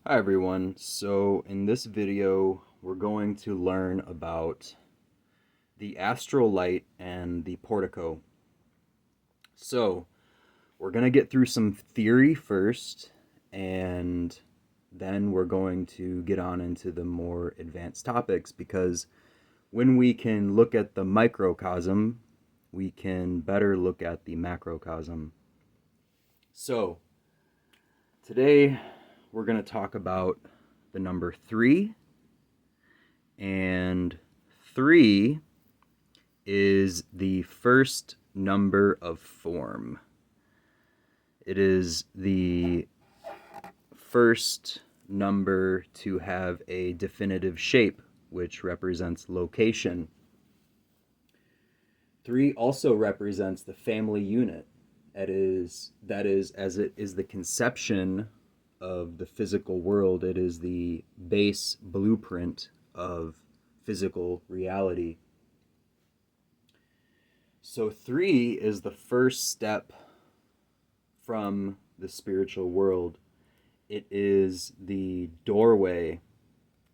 Hi everyone. So in this video, we're going to learn about the astral light and the portico. So we're going to get through some theory first, and then we're going to get on into the more advanced topics, because when we can look at the microcosm, we can better look at the macrocosm. So today we're going to talk about the number 3, and 3 is the first number of form. It is the first number to have a definitive shape, which represents location. 3 also represents the family unit. That is, as it is the conception of the physical world. It is the base blueprint of physical reality. So 3 is the first step from the spiritual world. It is the doorway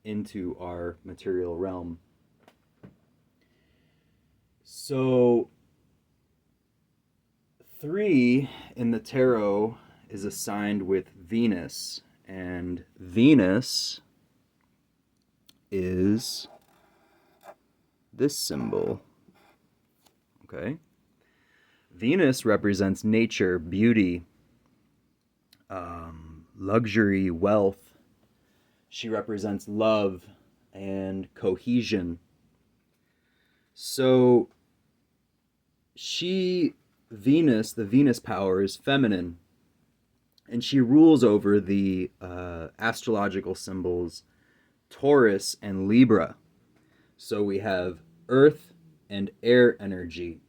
into our material realm. So 3 in the tarot is assigned with Venus, and Venus is this symbol. Okay? Venus represents nature, beauty, luxury, wealth. She represents love and cohesion. So Venus, the Venus power, is feminine, and she rules over the astrological symbols Taurus and Libra. So we have earth and air energy.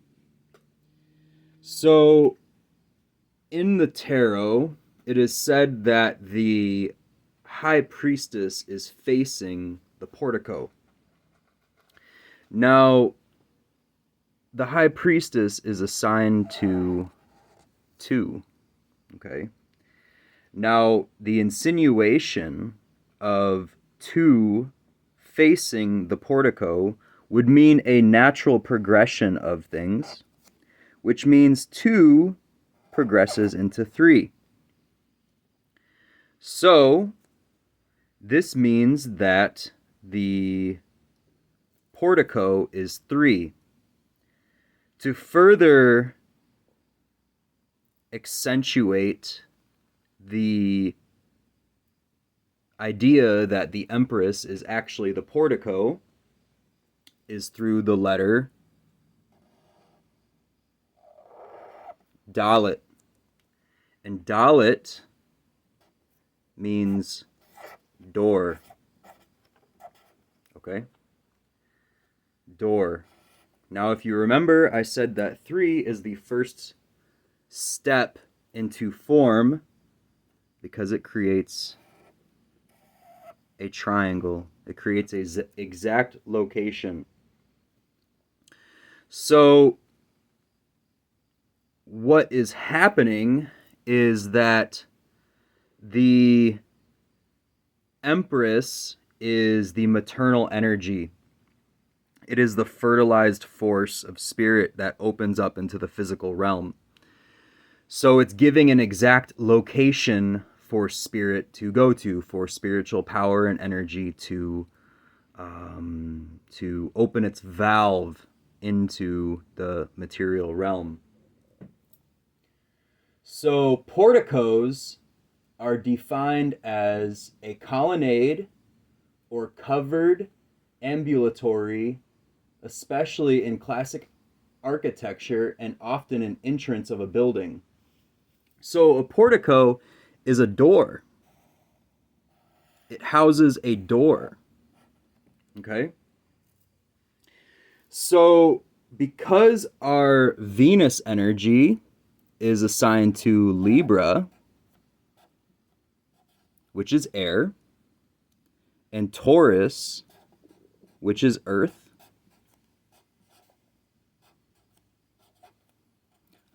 So in the tarot, it is said that the high priestess is facing the portico. Now, the high priestess is assigned to 2. Okay. Now, the insinuation of 2 facing the portico would mean a natural progression of things, which means 2 progresses into 3. So, this means that the portico is 3. To further accentuate the idea that the Empress is actually the portico is through the letter Dalet. And Dalet means door. Okay? Door. Now, if you remember, I said that 3 is the first step into form because it creates a triangle. It creates an exact location. So what is happening is that the Empress is the maternal energy. It is the fertilized force of spirit that opens up into the physical realm. So it's giving an exact location for spirit to go to, for spiritual power and energy to open its valve into the material realm. So porticos are defined as a colonnade or covered ambulatory, especially in classic architecture and often an entrance of a building. So a portico is a door. It houses a door. Okay? So because our Venus energy is assigned to Libra, which is air, and Taurus, which is earth,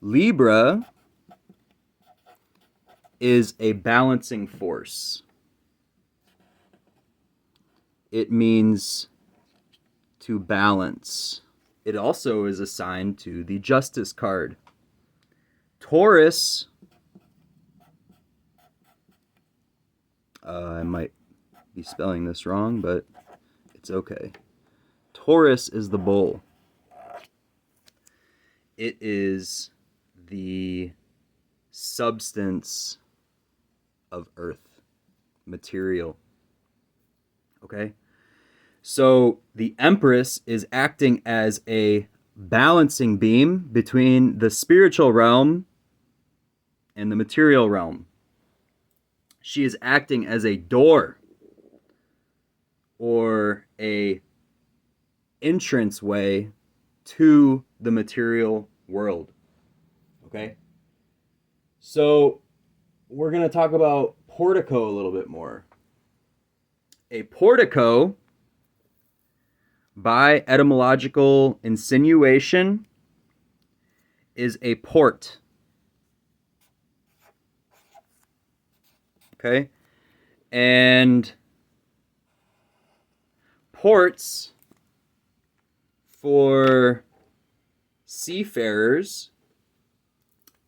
Libra is a balancing force. it means to balance. It also is assigned to the Justice card. Taurus, I might be spelling this wrong, but it's okay. Taurus is the bull. It is the substance of earth, material. Okay? So the Empress is acting as a balancing beam between the spiritual realm and the material realm. She is acting as a door or a entranceway to the material world. Okay? So we're going to talk about Portico a little bit more. A portico, by etymological insinuation, is a port. Okay? And ports for seafarers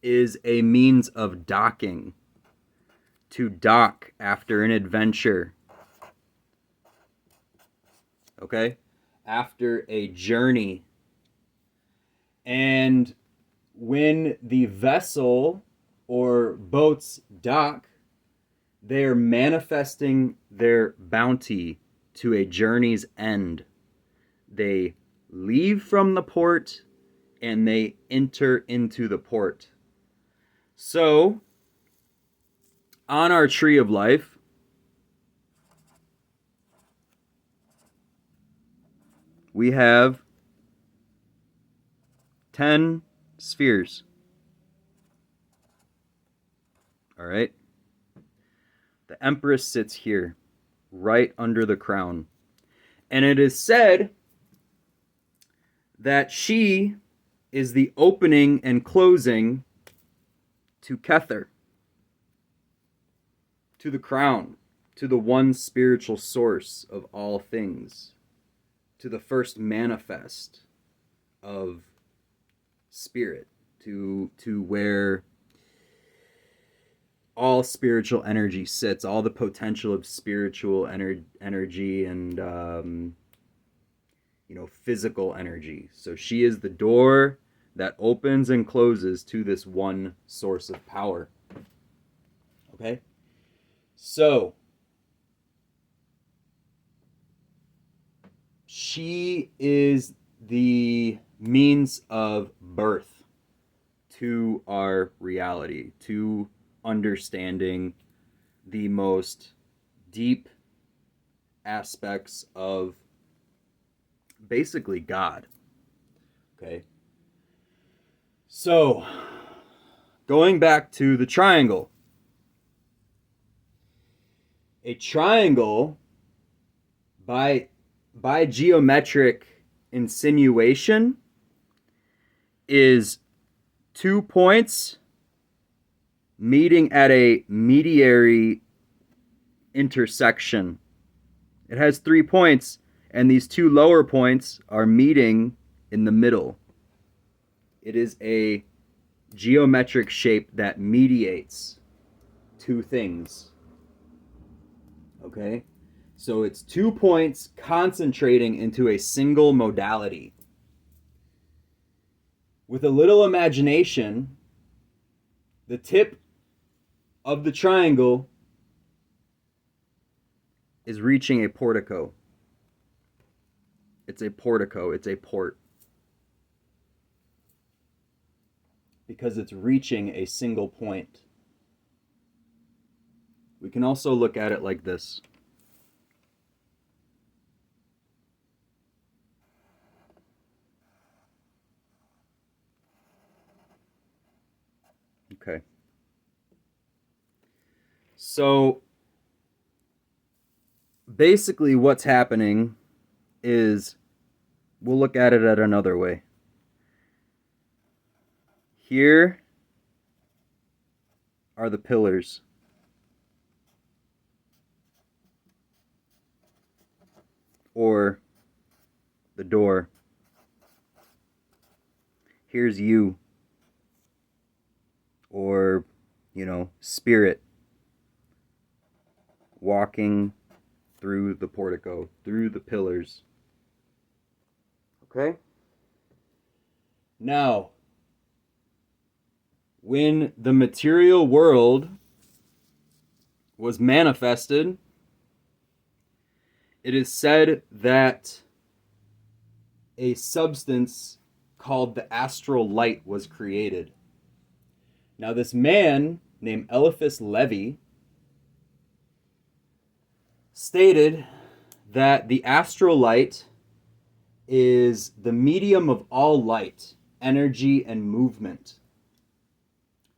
is a means of docking, to dock after an adventure. Okay? After a journey. And when the vessel or boats dock, they're manifesting their bounty to a journey's end. They leave from the port and they enter into the port. So, on our tree of life, we have 10 spheres. All right? The Empress sits here, right under the crown. And it is said that she is the opening and closing to Kether, to the crown, to the one spiritual source of all things, to the first manifest of spirit, to where all spiritual energy sits, all the potential of spiritual energy and physical energy. So she is the door that opens and closes to this one source of power. Okay? So she is the means of birth to our reality, to understanding the most deep aspects of basically God. Okay? So, going back to the triangle. A triangle, by geometric insinuation, is 2 points meeting at a mediary intersection. It has 3 points, and these 2 lower points are meeting in the middle. It is a geometric shape that mediates 2 things. Okay? So it's 2 points concentrating into a single modality. With a little imagination, the tip of the triangle is reaching a portico. It's a portico, it's a port. Because it's reaching a single point. We can also look at it like this. Okay. So basically what's happening is, we'll look at it at another way. Here are the pillars. or the door. Here's you, or, spirit, walking through the portico, through the pillars. Okay? Now, when the material world was manifested, it is said that a substance called the astral light was created. Now, this man named Eliphas Levi stated that the astral light is the medium of all light, energy, and movement.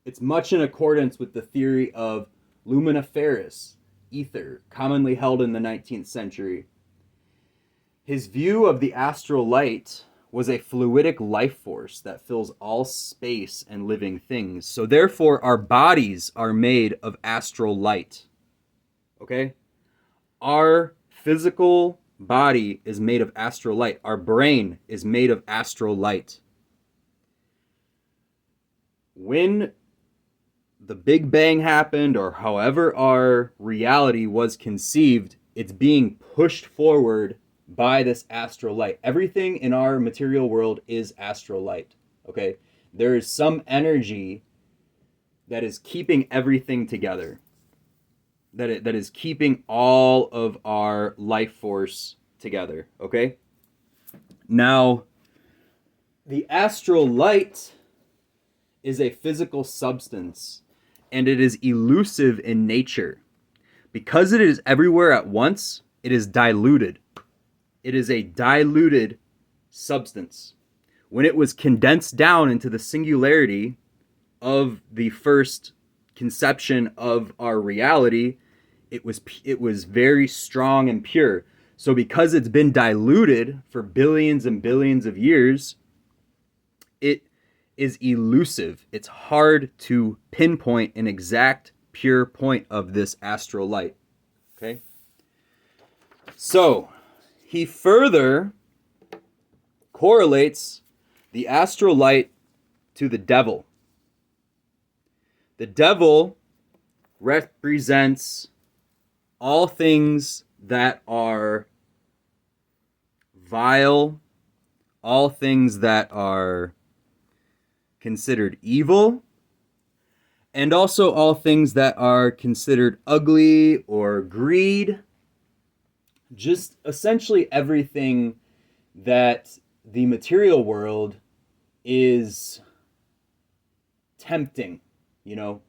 It's much in accordance with the theory of luminiferous ether, commonly held in the 19th century. His view of the astral light was a fluidic life force that fills all space and living things. So therefore, our bodies are made of astral light. Okay? Our physical body is made of astral light. Our brain is made of astral light. When the Big Bang happened, or however our reality was conceived, it's being pushed forward by this astral light. Everything in our material world is astral light. Okay? There is some energy that is keeping everything together. That is keeping all of our life force together. Okay? Now, the astral light is a physical substance, and it is elusive in nature. Because it is everywhere at once, it is diluted. It is a diluted substance. When it was condensed down into the singularity of the first conception of our reality, it was very strong and pure. So because it's been diluted for billions and billions of years, it is elusive. It's hard to pinpoint an exact pure point of this astral light. Okay? So, he further correlates the astral light to the devil. The devil represents all things that are vile, all things that are considered evil, and also all things that are considered ugly or greed. Just essentially everything that the material world is tempting.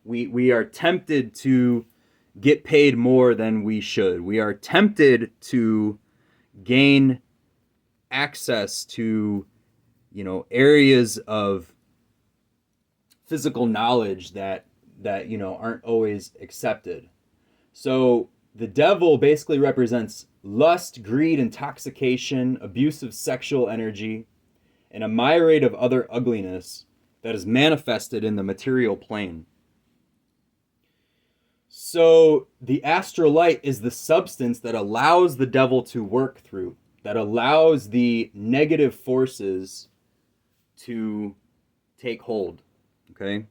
We are tempted to get paid more than we should. We are tempted to gain access to, areas of physical knowledge that aren't always accepted. So the devil basically represents lust, greed, intoxication, abusive sexual energy, and a myriad of other ugliness that is manifested in the material plane. So the astral light is the substance that allows the devil to work through, that allows the negative forces to take hold. Okay?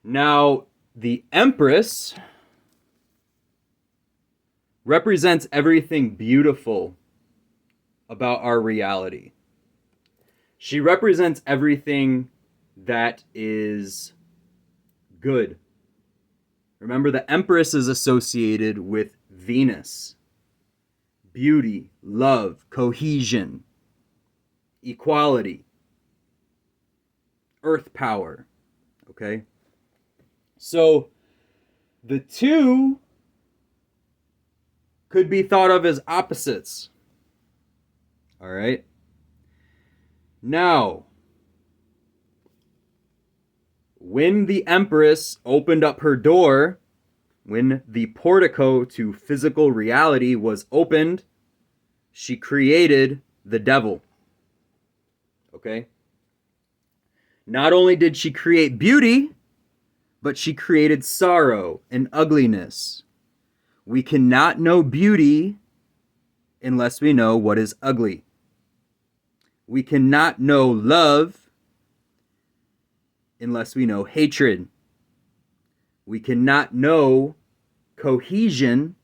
Now, the Empress represents everything beautiful about our reality. She represents everything that is good. Remember, the Empress is associated with Venus, beauty, love, cohesion, equality, earth power. Okay? So, the two could be thought of as opposites. All right? Now, when the Empress opened up her door, when the portico to physical reality was opened, she created the devil. Okay? Not only did she create beauty, but she created sorrow and ugliness. We cannot know beauty unless we know what is ugly. We cannot know love unless we know hatred. We cannot know cohesion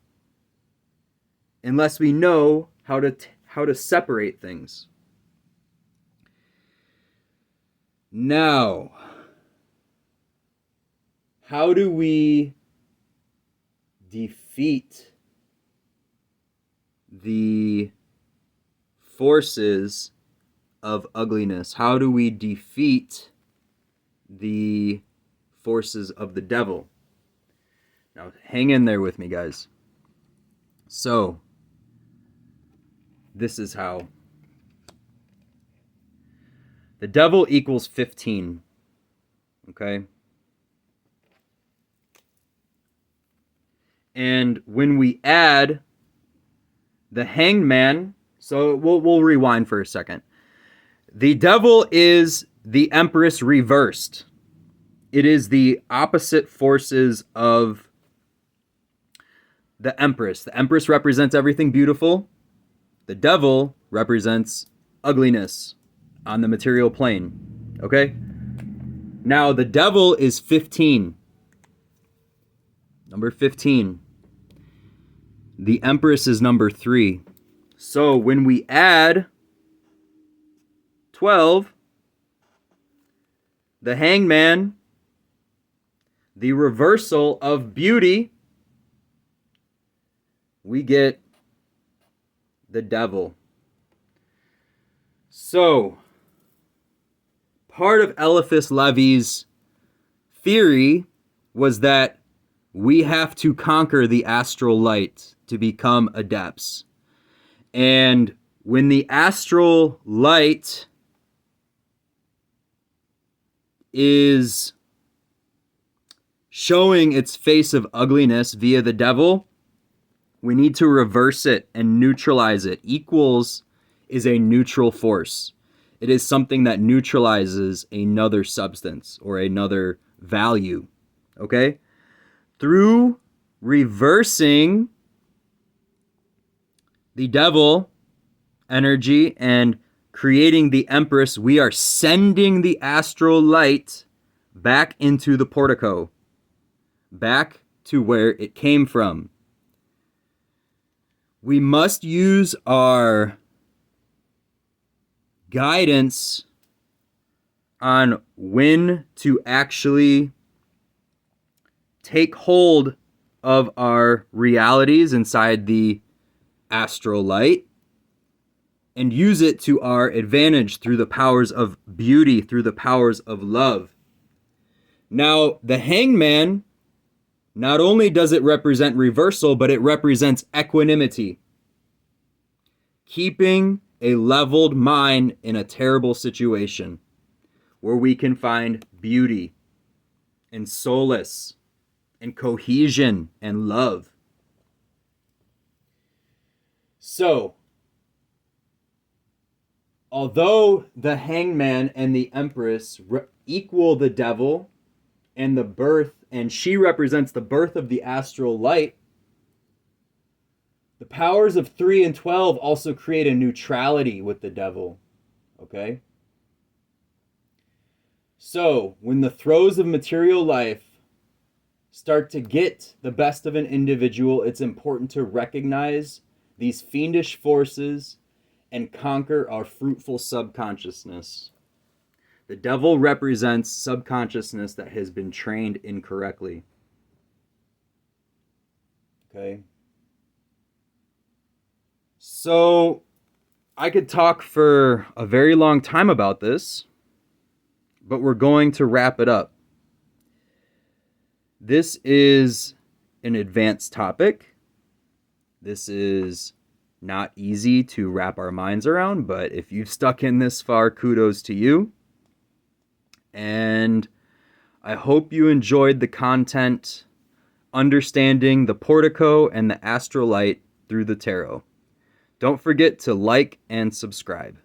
unless we know how to separate things. Now, how do we defeat the forces of ugliness? How do we defeat the forces of the devil? Now, hang in there with me, guys. So, this is how. The devil equals 15. Okay? And when we add the hanged man, so we'll rewind for a second. The devil is the Empress reversed. It is the opposite forces of the Empress. The Empress represents everything beautiful. The devil represents ugliness on the material plane. Okay? Now, the devil is 15. Number 15. The Empress is number 3. So when we add 12, the hangman, the reversal of beauty, we get the devil. So, part of Eliphas Levi's theory was that we have to conquer the astral light to become adepts. And when the astral light is showing its face of ugliness via the devil, we need to reverse it and neutralize it. Equals is a neutral force. It is something that neutralizes another substance or another value. Okay? Through reversing the devil energy and creating the Empress, we are sending the astral light back into the portico, back to where it came from. We must use our guidance on when to actually take hold of our realities inside the astral light and use it to our advantage through the powers of beauty, through the powers of love. Now, the hangman, not only does it represent reversal, but it represents equanimity. Keeping a leveled mind in a terrible situation where we can find beauty and solace and cohesion and love. So, although the hangman and the Empress equal the devil and the birth, and she represents the birth of the astral light, the powers of 3 and 12 also create a neutrality with the devil. Okay? So, when the throes of material life start to get the best of an individual, it's important to recognize these fiendish forces and conquer our fruitful subconsciousness. The devil represents subconsciousness that has been trained incorrectly. Okay? So, I could talk for a very long time about this, but we're going to wrap it up. This is an advanced topic. This is not easy to wrap our minds around, but if you've stuck in this far, kudos to you. And I hope you enjoyed the content, understanding the portico and the astral light through the tarot. Don't forget to like and subscribe.